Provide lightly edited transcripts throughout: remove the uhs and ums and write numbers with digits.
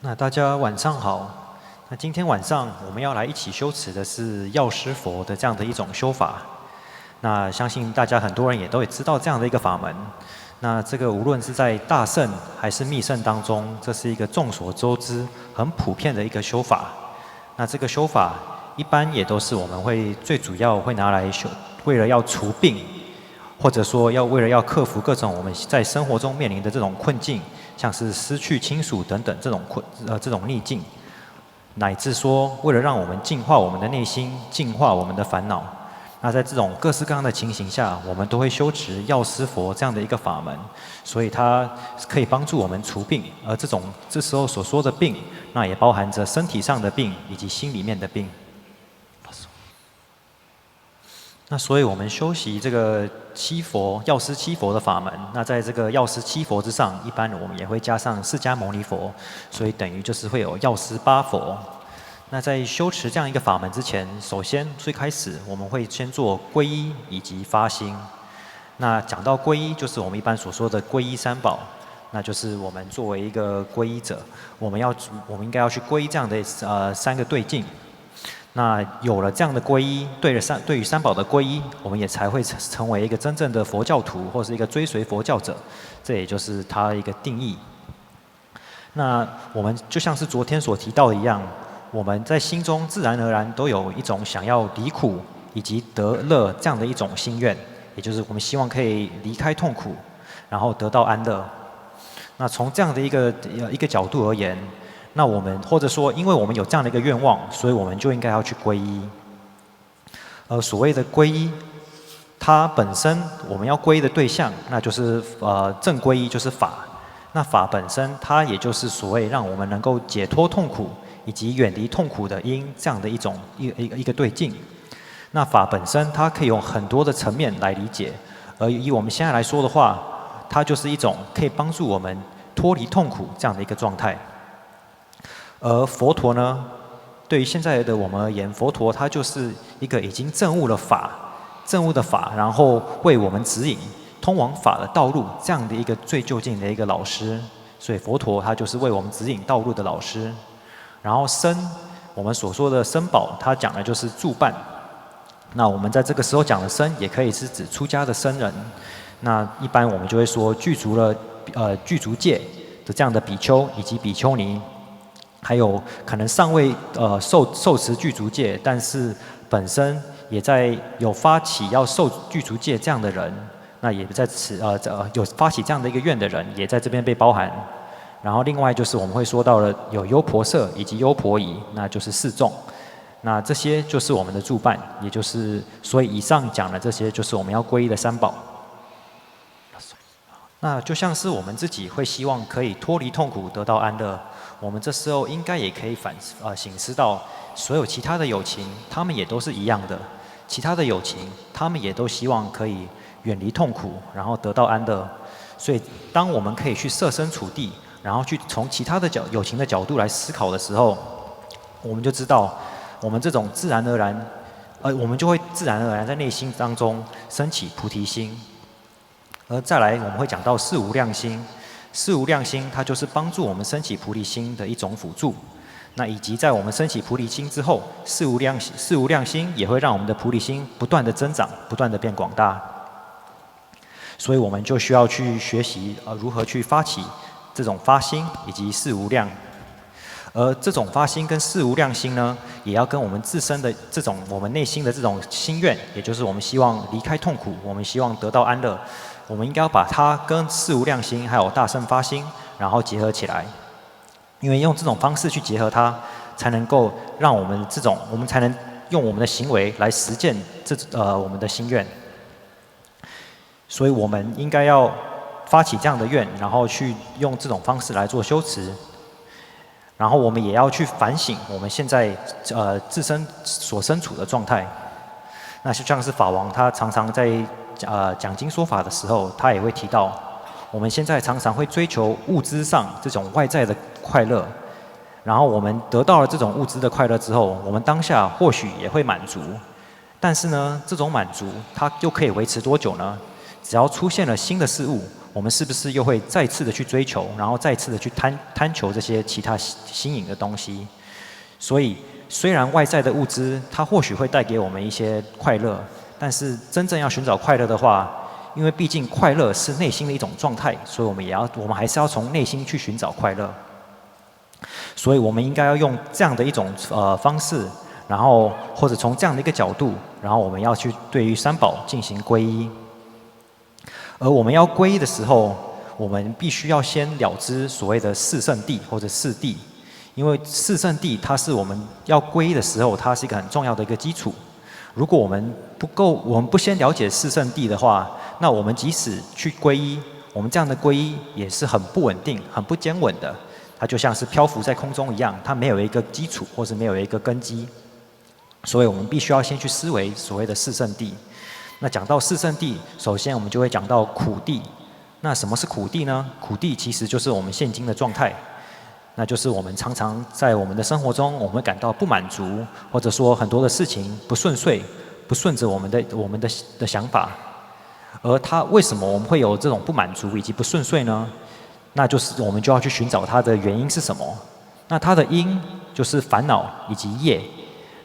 那大家晚上好。那今天晚上我们要来一起修持的是药师佛的这样的一种修法。那相信大家很多人也都知道这样的一个法门。那这个无论是在大乘还是密乘当中，这是一个众所周知、很普遍的一个修法。那这个修法一般也都是我们会最主要会拿来修，为了要除病，或者说为了要克服各种我们在生活中面临的这种困境。像是失去亲属等等这种逆境，乃至说为了让我们净化我们的内心，净化我们的烦恼。那在这种各式各样的情形下，我们都会修持药师佛这样的一个法门，所以它可以帮助我们除病。而这时候所说的病，那也包含着身体上的病以及心里面的病。那所以我们修习这个药师七佛的法门，那在这个药师七佛之上，一般我们也会加上释迦牟尼佛，所以等于就是会有药师八佛。那在修持这样一个法门之前，首先最开始我们会先做皈依以及发心。那讲到皈依，就是我们一般所说的皈依三宝，那就是我们作为一个皈依者，我们应该要去皈依这样的三个对境。那有了这样的皈依，对于三宝的皈依，我们也才会成为一个真正的佛教徒，或是一个追随佛教者。这也就是它的一个定义。那我们就像是昨天所提到的一样，我们在心中自然而然都有一种想要离苦以及得乐这样的一种心愿，也就是我们希望可以离开痛苦，然后得到安乐。那从这样的一个角度而言，那我们或者说，因为我们有这样的一个愿望，所以我们就应该要去皈依。所谓的皈依，它本身我们要皈依的对象，那就是正皈依，就是法。那法本身，它也就是所谓让我们能够解脱痛苦以及远离痛苦的因这样的一个对境。那法本身，它可以用很多的层面来理解，而以我们现在来说的话，它就是一种可以帮助我们脱离痛苦这样的一个状态。而佛陀呢，对于现在的我们而言，佛陀他就是一个已经证悟的法，然后为我们指引通往法的道路这样的一个最究竟的一个老师。所以佛陀他就是为我们指引道路的老师。然后我们所说的僧宝，他讲的就是助伴。那我们在这个时候讲的僧，也可以是指出家的僧人。那一般我们就会说具足戒的这样的比丘以及比丘尼。还有可能尚未受持具足戒，但是本身也在有发起要受具足戒这样的人，那也在有发起这样的一个愿的人，也在这边被包含。然后另外就是我们会说到了有优婆塞以及优婆夷，那就是四众。那这些就是我们的助伴，也就是所以以上讲的这些就是我们要皈依的三宝。那就像是我们自己会希望可以脱离痛苦，得到安乐。我们这时候应该也可以省思到，所有其他的有情，他们也都是一样的。其他的有情，他们也都希望可以远离痛苦，然后得到安乐。所以，当我们可以去设身处地，然后去从其他的有情的角度来思考的时候，我们就知道，我们这种自然而然，我们就会自然而然在内心当中升起菩提心。而再来，我们会讲到四无量心。四无量心，它就是帮助我们升起菩提心的一种辅助。那以及在我们升起菩提心之后，四无量心也会让我们的菩提心不断的增长，不断的变广大。所以我们就需要去学习如何去发起这种发心以及四无量。而这种发心跟四无量心呢，也要跟我们自身的这种我们内心的这种心愿，也就是我们希望离开痛苦，我们希望得到安乐。我们应该要把它跟四无量心还有大乘发心，然后结合起来，因为用这种方式去结合它，才能够让我们才能用我们的行为来实践我们的心愿。所以我们应该要发起这样的愿，然后去用这种方式来做修持。然后我们也要去反省我们现在自身所身处的状态。那就像是法王他常常在讲经说法的时候，他也会提到，我们现在常常会追求物质上这种外在的快乐，然后我们得到了这种物质的快乐之后，我们当下或许也会满足，但是呢，这种满足它又可以维持多久呢？只要出现了新的事物，我们是不是又会再次的去追求，然后再次的去贪求这些其他新颖的东西？所以，虽然外在的物质它或许会带给我们一些快乐，但是真正要寻找快乐的话，因为毕竟快乐是内心的一种状态，所以我们还是要从内心去寻找快乐。所以我们应该要用这样的一种方式，然后或者从这样的一个角度，然后我们要去对于三宝进行皈依。而我们要皈依的时候，我们必须要先了知所谓的四圣谛或者四谛，因为四圣谛它是我们要皈依的时候，它是一个很重要的一个基础。如果我们不先了解四圣谛的话，那我们即使去皈依，我们这样的皈依也是很不稳定、很不坚稳的。它就像是漂浮在空中一样，它没有一个基础，或是没有一个根基。所以我们必须要先去思维所谓的四圣谛。那讲到四圣谛，首先我们就会讲到苦谛。那什么是苦谛呢？苦谛其实就是我们现今的状态，那就是我们常常在我们的生活中，我们会感到不满足，或者说很多的事情不顺遂，不顺着我们的想法。而它为什么我们会有这种不满足以及不顺遂呢？那就是我们就要去寻找它的原因是什么。那它的因就是烦恼以及业。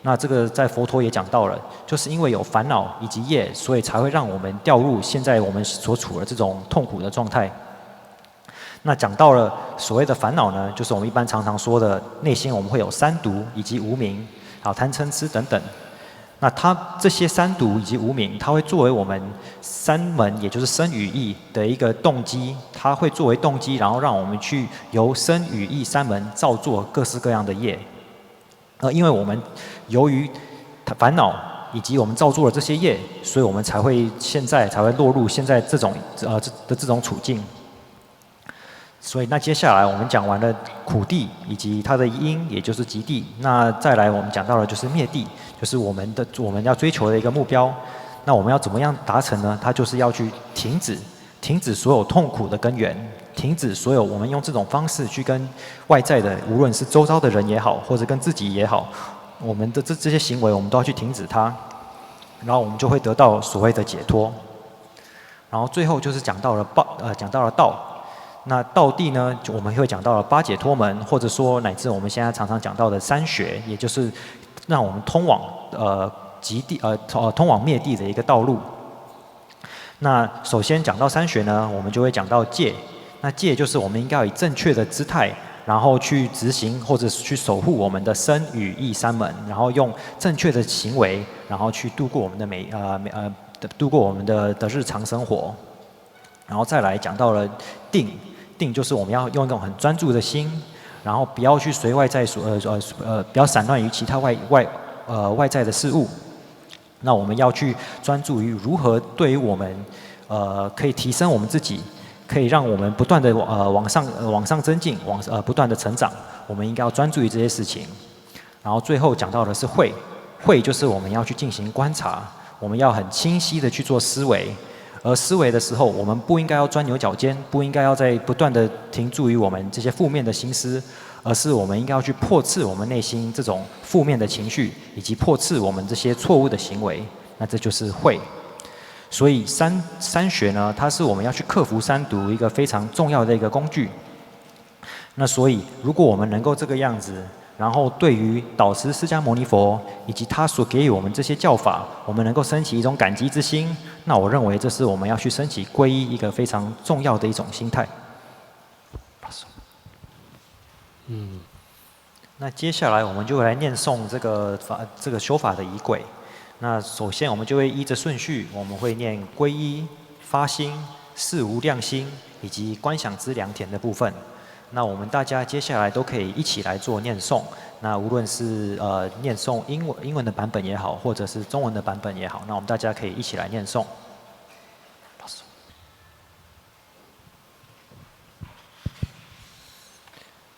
那这个在佛陀也讲到了，就是因为有烦恼以及业，所以才会让我们掉入现在我们所处的这种痛苦的状态。那讲到了所谓的烦恼呢，就是我们一般常常说的内心我们会有三毒以及无明，还有贪嗔痴等等。那它这些三毒以及无明，它会作为我们三门，也就是身语意的一个动机，它会作为动机，然后让我们去由身语意三门造作各式各样的业。因为我们由于烦恼以及我们造作了这些业，所以我们现在才会落入现在这种这种处境。所以那接下来我们讲完了苦谛以及它的因，也就是极谛。那再来我们讲到的就是灭谛，就是我们要追求的一个目标。那我们要怎么样达成呢？它就是要去停止所有痛苦的根源，停止所有我们用这种方式去跟外在的，无论是周遭的人也好，或者跟自己也好，我们的这些行为我们都要去停止它，然后我们就会得到所谓的解脱。然后最后就是讲到了道。那道谛呢，我们会讲到了八解脱门，或者说乃至我们现在常常讲到的三学，也就是让我们通往通往灭谛的一个道路。那首先讲到三学呢，我们就会讲到戒。那戒就是我们应该要以正确的姿态，然后去执行或者去守护我们的身语意三门，然后用正确的行为，然后去度过我们的日常生活。然后再来讲到了定。定就是我们要用一种很专注的心，然后不要去随外在不要散乱于其他外在的事物。那我们要去专注于如何对于我们可以提升我们自己，可以让我们不断的往上增进，不断的成长。我们应该要专注于这些事情。然后最后讲到的是慧，慧就是我们要去进行观察，我们要很清晰的去做思维。而思维的时候，我们不应该要钻牛角尖，不应该要在不断的停驻于我们这些负面的心思，而是我们应该要去破斥我们内心这种负面的情绪，以及破斥我们这些错误的行为。那这就是慧。所以三学呢，它是我们要去克服三毒一个非常重要的一个工具。那所以，如果我们能够这个样子，然后对于导师释迦牟尼佛以及他所给予我们这些教法，我们能够升起一种感激之心，那我认为这是我们要去升起皈依一个非常重要的一种心态。那接下来我们就来念诵这个修法的仪轨。那首先我们就会依着顺序，我们会念皈依、发心、事无量心以及观想之良田的部分。那我们大家接下来都可以一起来做念诵。那无论是念诵英文的版本也好，或者是中文的版本也好，那我们大家可以一起来念诵。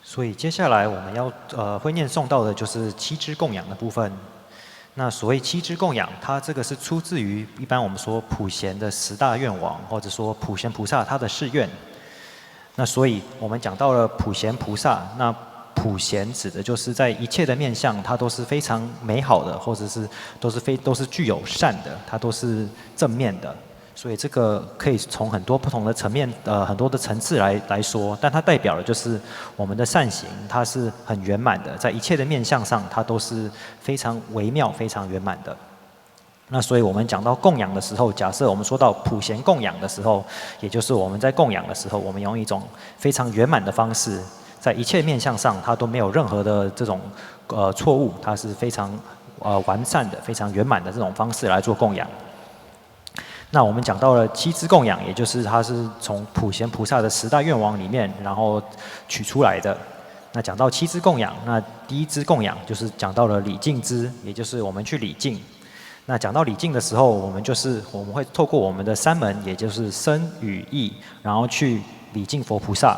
所以接下来我们要会念诵到的就是七支供养的部分。那所谓七支供养，它这个是出自于一般我们说普贤的10大愿望，或者说普贤菩萨他的誓愿。那所以我们讲到了普贤菩萨，那普贤指的就是在一切的面向，它都是非常美好的，或者是都是具有善的，它都是正面的。所以这个可以从很多不同的层面，很多的层次来说，但它代表的就是我们的善行，它是很圆满的，在一切的面向上，它都是非常微妙、非常圆满的。那所以我们讲到供养的时候，假设我们说到普贤供养的时候，也就是我们在供养的时候，我们用一种非常圆满的方式，在一切面向上，它都没有任何的这种错误，它是非常完善的、非常圆满的这种方式来做供养。那我们讲到了七支供养，也就是它是从普贤菩萨的10大愿望里面，然后取出来的。那讲到七支供养，那第一支供养就是讲到了礼敬支，也就是我们去礼敬。那讲到礼敬的时候，我们会透过我们的3门，也就是身语意，然后去礼敬佛菩萨。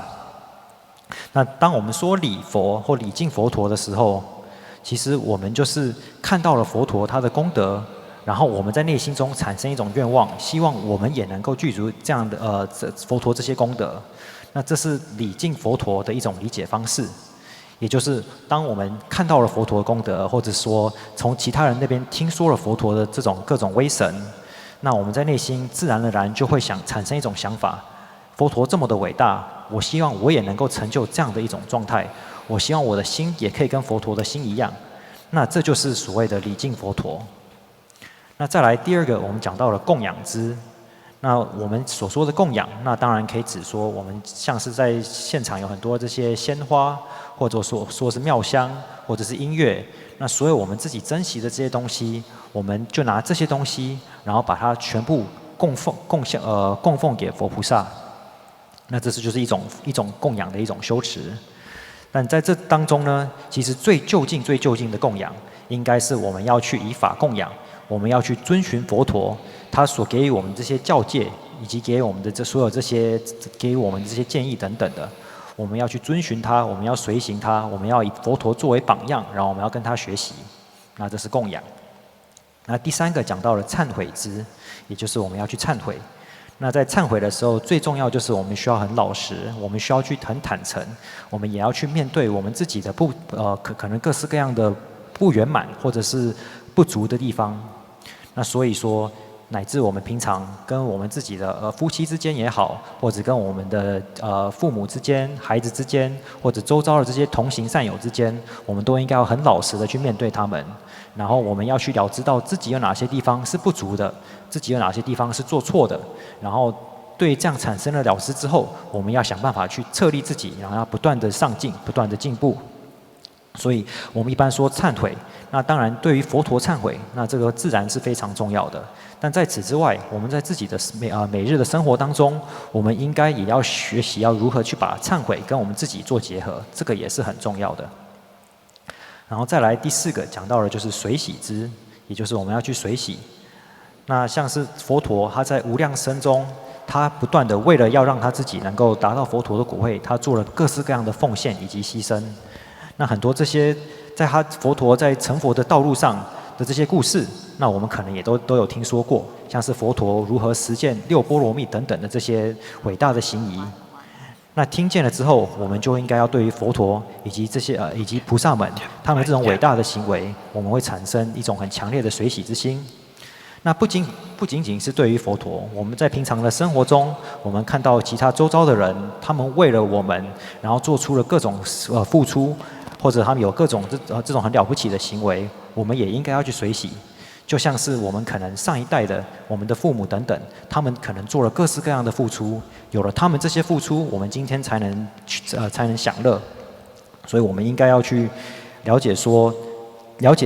那当我们说礼佛或礼敬佛陀的时候，其实我们就是看到了佛陀他的功德。然后我们在内心中产生一种愿望，希望我们也能够具足这样的佛陀这些功德。那这是礼敬佛陀的一种理解方式，也就是当我们看到了佛陀的功德，或者说从其他人那边听说了佛陀的这种各种威神，那我们在内心自然而然就会产生一种想法：佛陀这么的伟大，我希望我也能够成就这样的一种状态。我希望我的心也可以跟佛陀的心一样。那这就是所谓的礼敬佛陀。那再来第2个，我们讲到了供养支。那我们所说的供养，那当然可以指说我们像是在现场有很多这些鲜花，或者说是妙香，或者是音乐。那所有我们自己珍惜的这些东西，我们就拿这些东西，然后把它全部供奉给佛菩萨。那这就是一种供养的一种修持。但在这当中呢，其实最就近的供养，应该是我们要去以法供养。我们要去遵循佛陀他所给予我们这些教戒，以及给予我们的所有这些给予我们这些建议等等的，我们要去遵循他，我们要随行他，我们要以佛陀作为榜样，然后我们要跟他学习。那这是供养。那第3个讲到了忏悔支，也就是我们要去忏悔。那在忏悔的时候，最重要就是我们需要很老实，我们需要去很坦诚，我们也要去面对我们自己的可能各式各样的不圆满或者是不足的地方。那所以说，乃至我们平常跟我们自己的夫妻之间也好，或者跟我们的父母之间、孩子之间，或者周遭的这些同行善友之间，我们都应该要很老实的去面对他们。然后我们要去了知到自己有哪些地方是不足的，自己有哪些地方是做错的。然后对这样产生了了知之后，我们要想办法去策立自己，然后要不断的上进，不断的进步。所以我们一般说忏悔，那当然对于佛陀忏悔，那这个自然是非常重要的。但在此之外，我们在自己的每日的生活当中，我们应该也要学习要如何去把忏悔跟我们自己做结合，这个也是很重要的。然后再来第4个讲到的就是随喜支，也就是我们要去随喜。那像是佛陀他在无量生中，他不断的为了要让他自己能够达到佛陀的果位，他做了各式各样的奉献以及牺牲。那很多这些在佛陀在成佛的道路上的这些故事，那我们可能也都有听说过，像是佛陀如何实践6波罗蜜等等的这些伟大的行仪。那听见了之后，我们就应该要对于佛陀以及这些以及菩萨们他们这种伟大的行为，我们会产生一种很强烈的随喜之心。那不仅仅是对于佛陀，我们在平常的生活中，我们看到其他周遭的人，他们为了我们，然后做出了各种付出。或者他们有各种这种很了不起的行为，我们也应该要去随喜。就像是我们可能上一代的我们的父母等等，他们可能做了各式各样的付出，有了他们这些付出，我们今天才能享乐。所以我们应该要去了解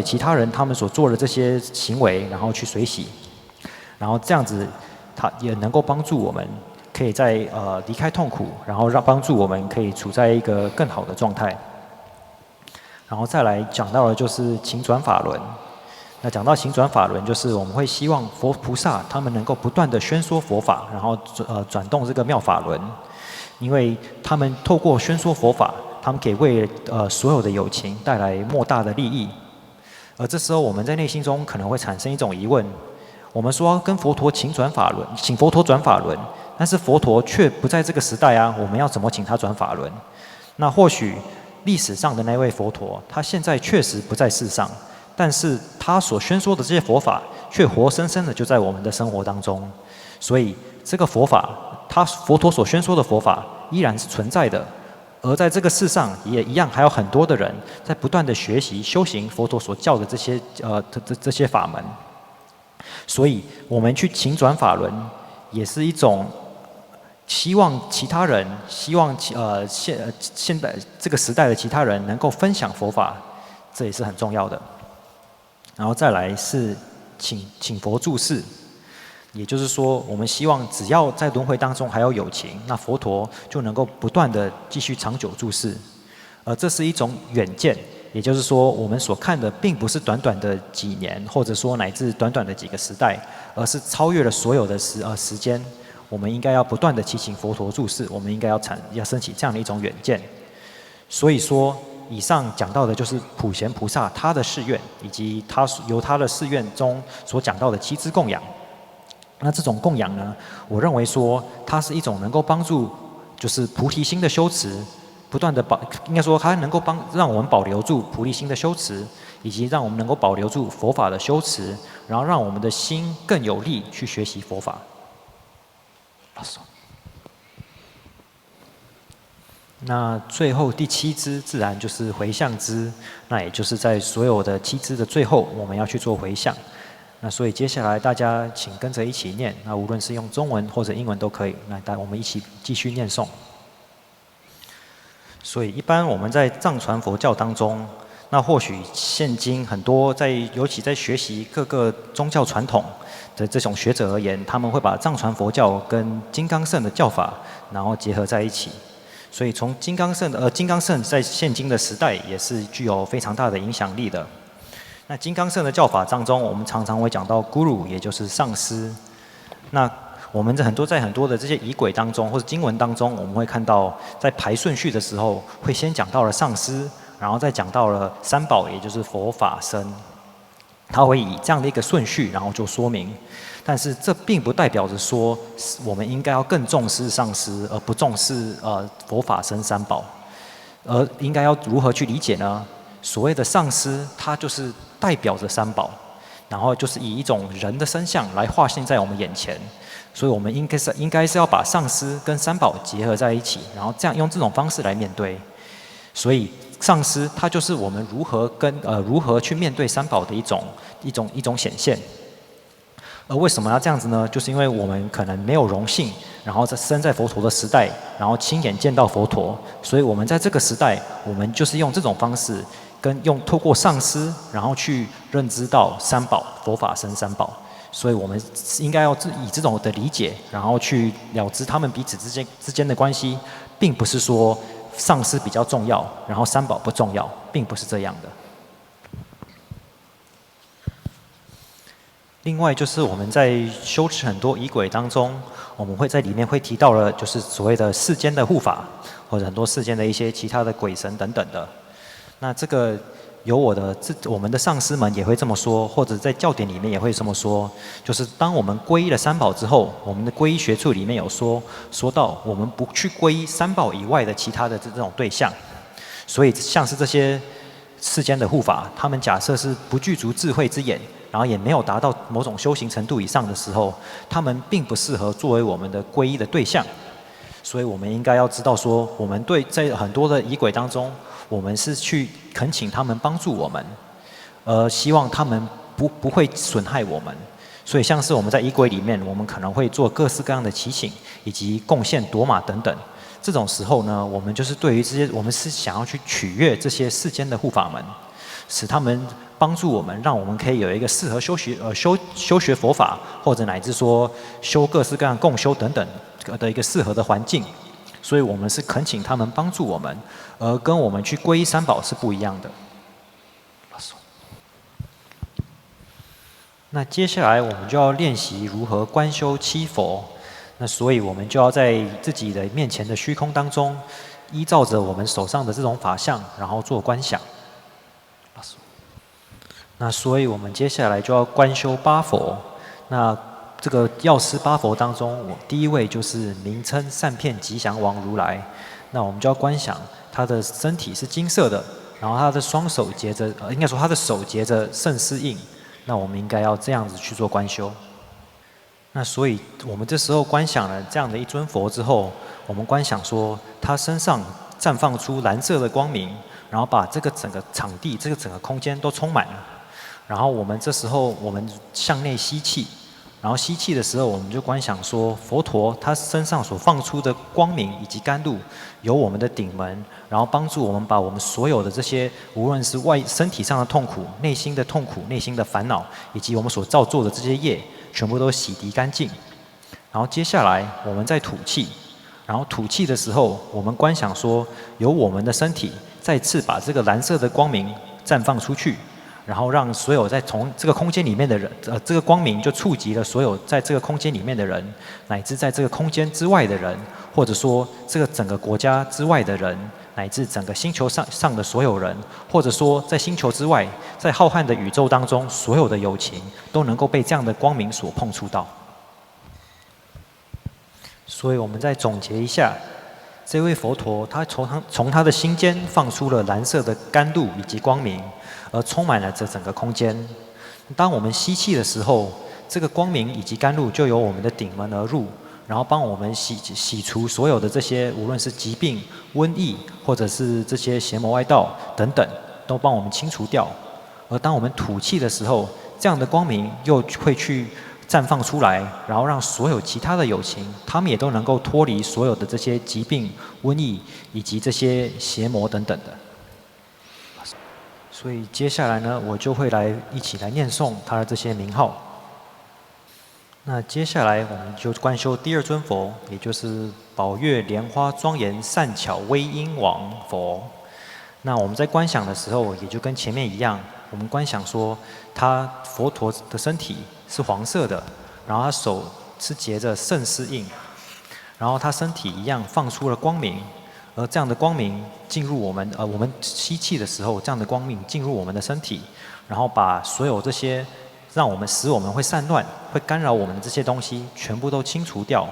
其他人他们所做的这些行为，然后去随喜，然后这样子，他也能够帮助我们可以在离开痛苦，然后帮助我们可以处在一个更好的状态。然后再来讲到的就是勤转法轮。那讲到勤转法轮，就是我们会希望佛菩萨他们能够不断的宣说佛法，然后转动这个妙法轮，因为他们透过宣说佛法，他们可以为所有的有情带来莫大的利益。而这时候我们在内心中可能会产生一种疑问：我们说跟佛陀请佛陀转法轮，但是佛陀却不在这个时代啊，我们要怎么请他转法轮？那或许历史上的那位佛陀，他现在确实不在世上，但是他所宣说的这些佛法，却活生生的就在我们的生活当中。所以这个佛法，佛陀所宣说的佛法依然是存在的。而在这个世上也一样，还有很多的人在不断的学习修行佛陀所教的这些法门。所以我们去请转法轮，也是一种希望其他人，希望现在这个时代的其他人能够分享佛法，这也是很重要的。然后再来是请佛住世。也就是说，我们希望只要在轮回当中还有有情，那佛陀就能够不断的继续长久住世。这是一种远见，也就是说，我们所看的并不是短短的几年，或者说乃至短短的几个时代，而是超越了所有的时间。我们应该要不断的祈请佛陀住世，我们应该要升起这样的一种远见。所以说，以上讲到的就是普贤菩萨他的誓愿，以及由他的誓愿中所讲到的7支供养。那这种供养呢，我认为说它是一种能够帮助，就是菩提心的修持，不断的应该说它能够让我们保留住菩提心的修持，以及让我们能够保留住佛法的修持，然后让我们的心更有力去学习佛法。那最后第7支自然就是回向支，那也就是在所有的7支的最后，我们要去做回向。那所以接下来大家请跟着一起念，那无论是用中文或者英文都可以。那我们一起继续念诵。所以一般我们在藏传佛教当中，那或许现今很多尤其在学习各个宗教传统的这种学者而言，他们会把藏传佛教跟金刚乘的教法，然后结合在一起。所以从金刚乘在现今的时代也是具有非常大的影响力的。那金刚乘的教法当中，我们常常会讲到 Guru， 也就是上师。那我们在很多的这些仪轨当中，或者经文当中，我们会看到，在排顺序的时候，会先讲到了上师，然后再讲到了三宝，也就是佛法僧。他会以这样的一个顺序，然后就说明。但是这并不代表着说，我们应该要更重视上师，而不重视佛法僧三宝。而应该要如何去理解呢？所谓的上师，它就是代表着三宝，然后就是以一种人的身相来化现在我们眼前，所以我们应该是要把上师跟三宝结合在一起，然后用这种方式来面对。所以上师它就是我们如何去面对三宝的一种显现。而为什么要这样子呢？就是因为我们可能没有荣幸，然后生在佛陀的时代，然后亲眼见到佛陀，所以我们在这个时代，我们就是用这种方式。透过上师，然后去认知到三宝、佛法僧三宝，所以我们应该要以这种的理解，然后去了知他们彼此之间的关系，并不是说上师比较重要，然后三宝不重要，并不是这样的。另外就是我们在修持很多仪轨当中，我们会在里面会提到了，就是所谓的世间的护法，或者很多世间的一些其他的鬼神等等的。那这个我们的上师们也会这么说，或者在教典里面也会这么说，就是当我们皈依了三宝之后，我们的皈依学处里面有说到，我们不去皈依三宝以外的其他的这种对象。所以像是这些世间的护法，他们假设是不具足智慧之眼，然后也没有达到某种修行程度以上的时候，他们并不适合作为我们的皈依的对象。所以我们应该要知道说，我们在很多的仪轨当中，我们是去恳请他们帮助我们，希望他们不会损害我们。所以像是我们在仪轨里面，我们可能会做各式各样的祈请，以及贡献夺马等等。这种时候呢，我们就是对于这些，我们是想要去取悦这些世间的护法们，使他们帮助我们，让我们可以有一个适合修学佛法，或者乃至说修各式各样共修等等的一个适合的环境。所以我们是恳请他们帮助我们，而跟我们去皈依三宝是不一样的。那接下来我们就要练习如何观修七佛。那所以我们就要在自己的面前的虚空当中，依照着我们手上的这种法相，然后做观想。那所以我们接下来就要观修八佛。那这个药师八佛当中，第一位就是名称善遍吉祥王如来。那我们就要观想他的身体是金色的，然后他的双手结着，应该说他的手结着圣丝印，那我们应该要这样子去做观修。那所以我们这时候观想了这样的一尊佛之后，我们观想说他身上绽放出蓝色的光明，然后把这个整个场地、这个整个空间都充满了。然后我们这时候我们向内吸气，然后吸气的时候，我们就观想说佛陀他身上所放出的光明以及甘露，由我们的顶门，然后帮助我们把我们所有的这些，无论是身体上的痛苦、内心的痛苦、内心的烦恼，以及我们所造作的这些业，全部都洗涤干净。然后接下来我们再吐气，然后吐气的时候，我们观想说，由我们的身体再次把这个蓝色的光明绽放出去。然后让所有在从这个空间里面的人，这个光明就触及了所有在这个空间里面的人，乃至在这个空间之外的人，或者说这个整个国家之外的人，乃至整个星球上的所有人，或者说在星球之外，在浩瀚的宇宙当中，所有的有情都能够被这样的光明所碰触到。所以我们再总结一下，这位佛陀他从他的心间放出了蓝色的甘露以及光明，而充满了这整个空间。当我们吸气的时候，这个光明以及甘露就由我们的顶门而入，然后帮我们洗除所有的这些，无论是疾病、瘟疫，或者是这些邪魔外道等等，都帮我们清除掉。而当我们吐气的时候，这样的光明又会去绽放出来，然后让所有其他的有情，他们也都能够脱离所有的这些疾病、瘟疫以及这些邪魔等等的。所以接下来呢，我就会一起来念诵他的这些名号。那接下来我们就观修第二尊佛，也就是宝月莲花庄严善巧威音王佛。那我们在观想的时候，也就跟前面一样，我们观想说，佛陀的身体是黄色的，然后他手是结着圣丝印，然后他身体一样放出了光明。而这样的光明进入我们吸气的时候，这样的光明进入我们的身体，然后把所有这些使我们会散乱、会干扰我们的这些东西全部都清除掉。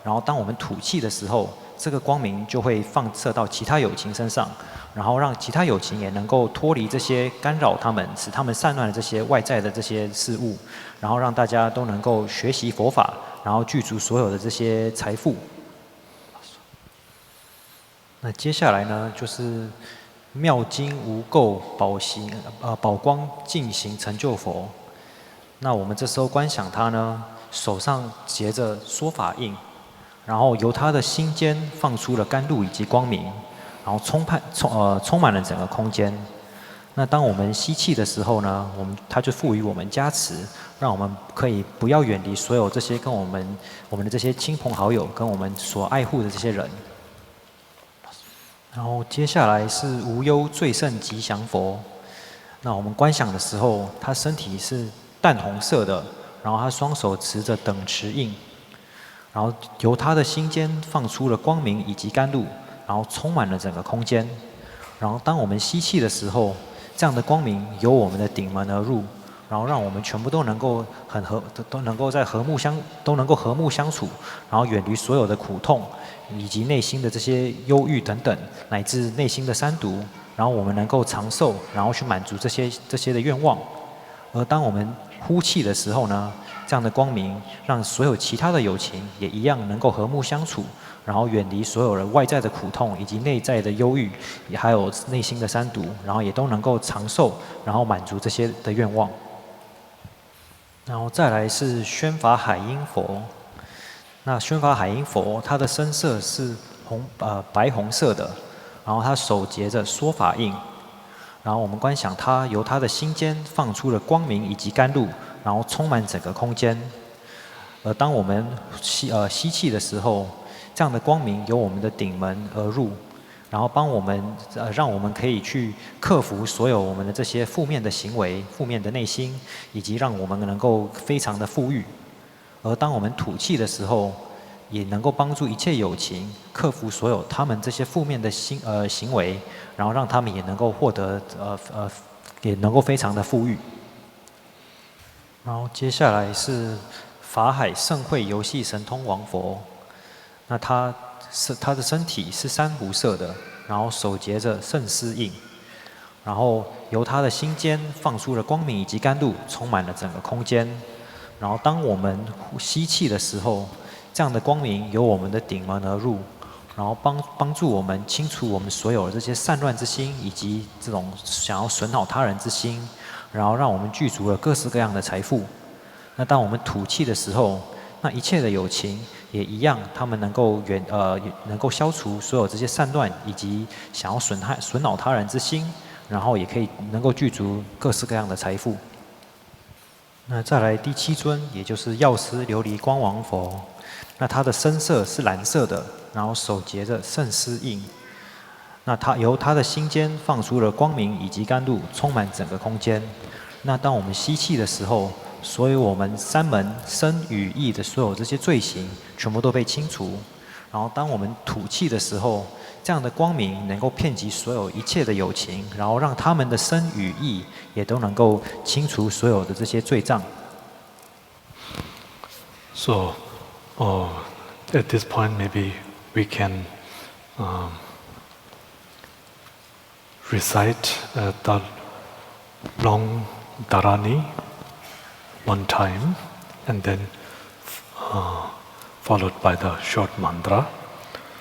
然后当我们吐气的时候，这个光明就会放射到其他有情身上，然后让其他有情也能够脱离这些干扰他们、使他们散乱的这些外在的这些事物，然后让大家都能够学习佛法，然后具足所有的这些财富。那接下来呢，就是妙经无垢宝光净行成就佛。那我们这时候观想他呢，手上结着说法印，然后由他的心间放出了甘露以及光明，然后充满了整个空间。那当我们吸气的时候呢，他就赋予我们加持，让我们可以不要远离所有这些跟我们的这些亲朋好友，跟我们所爱护的这些人。然后接下来是无忧最胜吉祥佛。那我们观想的时候，他身体是淡红色的，然后他双手持着等持印，然后由他的心间放出了光明以及甘露，然后充满了整个空间。然后当我们吸气的时候，这样的光明由我们的顶门而入，然后让我们全部都能够都能够和睦相处，然后远离所有的苦痛，以及内心的这些忧郁等等，乃至内心的三毒，然后我们能够长寿，然后去满足这些的愿望。而当我们呼气的时候呢，这样的光明让所有其他的有情也一样能够和睦相处，然后远离所有的外在的苦痛以及内在的忧郁，也还有内心的三毒，然后也都能够长寿，然后满足这些的愿望。然后再来是宣法海音佛。那宣法海音佛，他的身色是白红色的，然后他手结着说法印，然后我们观想他由他的心间放出了光明以及甘露，然后充满整个空间。而当我们吸气的时候，这样的光明由我们的顶门而入，然后让我们可以去克服所有我们的这些负面的行为、负面的内心，以及让我们能够非常的富裕。而当我们吐气的时候，也能够帮助一切有情克服所有他们这些负面的行为，然后让他们也能够获得也能够非常的富裕。然后接下来是法海盛会游戏神通王佛。那他的身体是珊瑚色的，然后手结着圣丝印，然后由他的心间放出了光明以及甘露，充满了整个空间。然后当我们吸气的时候，这样的光明由我们的顶门而入，然后帮助我们清除我们所有的这些散乱之心，以及这种想要损恼他人之心，然后让我们具足了各式各样的财富。那当我们吐气的时候，那一切的有情也一样，他们能够能够消除所有这些散乱，以及想要损恼他人之心，然后也可以能够具足各式各样的财富。那再来第7尊，也就是药师琉璃光王佛。那他的身色是蓝色的，然后手结着圣丝印。那由他的心间放出了光明以及甘露，充满整个空间。那当我们吸气的时候，所以我们三门身语意的所有这些罪行，全部都被清除。然后当我们吐气的时候，这样的光明能够遍及所有一切的有情，然后让他们的身语意也都能够清除所有的这些罪障。So, at this point, maybe we can recite the long dharani one time, and then followed by the short mantra.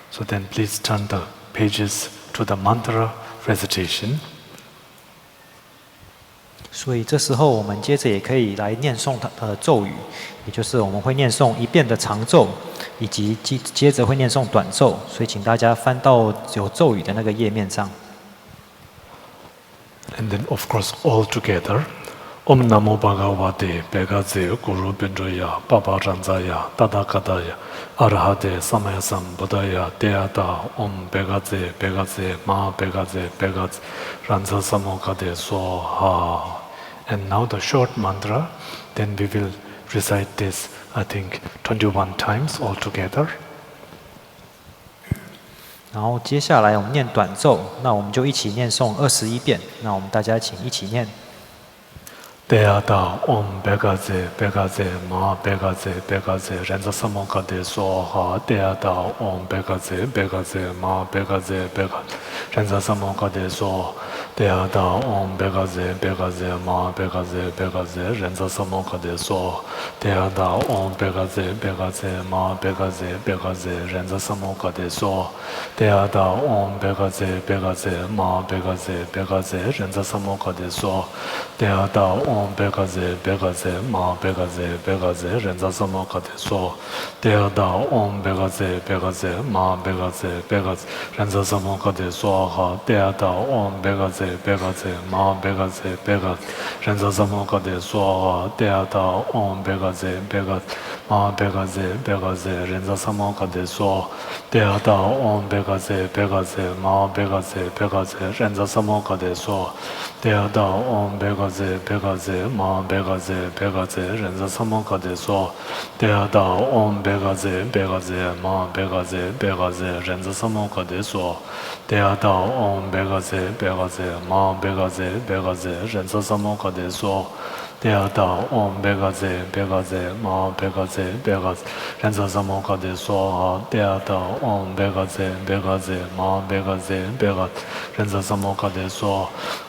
So then please turn the pages to the mantra recitation. 所以这时候我们接着也可以来念诵咒语，也就是我们会念诵一遍的长咒，以及接着会念诵短咒。所以请大家翻到有咒语的那个页面上。And then, of course, all together. Om Namo Bhagavate Bhagavate Guru Bendraya Baba Ranjaya Tadakadaya Arahate Samaya Sambuddhaya Deyata Om Bhagavate Bhagavate Ma Bhagavate Bhagavate Ranja Samokade Swaha. And now the short mantra, then we will recite this, I think, 21 times all together. 然后接下来我们念短咒，那我们就一起念诵21遍。那我们大家请一起念。Deyata Om Bhagavate Bhagavate Ma Bhagavate Bhagavate Renza Samokade Swaha. Deyata Om Bhagavate Bhagavate Ma Bhagavate Bhagavate Renza Samokade Swaha. Deyata Om Bhagavate Bhagavate Ma Bhagavate Bhagavate Renza Samokade Swaha. Deyata Om Bhagavate Bhagavate Ma Bhagavate Bhagavate Renza Samokade Swaha. Deyata Om Bhagavate Bhagavate Ma Bhagavate Bhagavate Renza Samokade Swaha. Deyata Om Bhagavate Bhagavate Ma Bhagavate Bhagavate Renza Samokade Swaha. Deyata Om Bhagavate Bhagavate Ma Bhagavate Bhagavate Renza Samokade Swaha. Deyata Om Bhagavate Bhagavate Ma Bhagavate Bhagavate Renza Samokade Swaha. Deyata Om Bhagavate Bhagavate Ma Bhagavate Bhagavate Renza Samokade Swaha. Deyata Om Bhagavate Bhagavate Ma Bhagavate Bhagavate Renza Samokade Swaha. Deyata Om Bhagavate Bhagavate Ma Bhagavate Bhagavate Renza Samokade Swaha. Deyata Om Bhagavate Bhagavate Ma Bhagavate Bhagavate Renza Samokade Swaha. Deyata Om Bhagavate Bhagavate Ma Bhagavate Bhagavate Renza Samokade Swaha. Deyata Om Bhagavate Bhagavate Ma Bhagavate Bhagavate Renza Samokade Swaha. Deyata Om Bhagavate Bhagavate Ma Bhagavate Bhagavate Renza Samokade Swaha.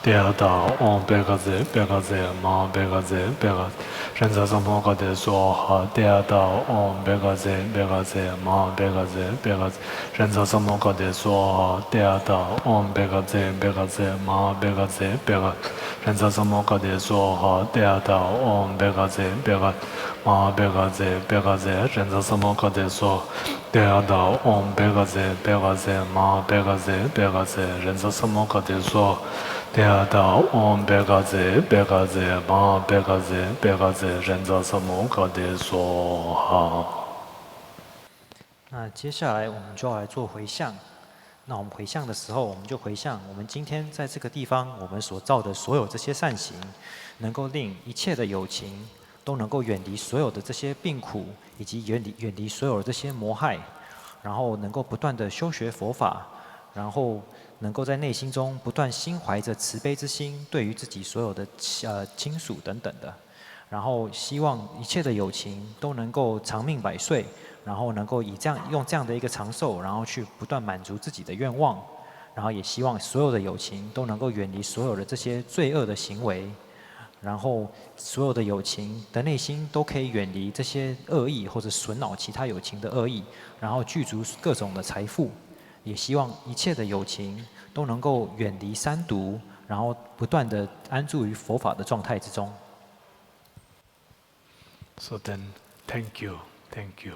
Deyata Om Bhagavate Bhagavate Ma Bhagavate Bhagavate Renza Samokade Swaha. Deyata Om Bhagavate Bhagavate Ma Bhagavate Bhagavate Renza Samokade Swaha. Deyata Om Bhagavate Bhagavate Ma Bhagavate Bhagavate Renza Samokade Swaha. Deyata Om Bhagavate Bhagavate Ma Bhagavate Bhagavate Renza Samokade Swaha. Deyata Om Bhagavate Bhagavate Ma Bhagavate Bhagavate Renza Samokade Swaha. Deyata Om Bhagavate Bhagavate Ma Bhagavate Bhagavate Renza Samokade Swaha. 那接下来我们就要来做回向。那我们回向的时候，我们就回向我们今天在这个地方我们所造的所有这些善行，能够令一切的有情都能够远离所有的这些病苦，以及远离所有的这些魔害，然后能够不断的修学佛法，然后能够在内心中不断心怀着慈悲之心，对于自己所有的亲属等等的，然后希望一切的有情都能够长命百岁，然后能够用这样的一个长寿，然后去不断满足自己的愿望，然后也希望所有的有情都能够远离所有的这些罪恶的行为，然后所有的有情的内心都可以远离这些恶意或者损恼其他有情的恶意，然后具足各种的财富。也希望一切的有情都能够远离三毒，然后不断的安住于佛法的状态之中。So then, thank you, thank you.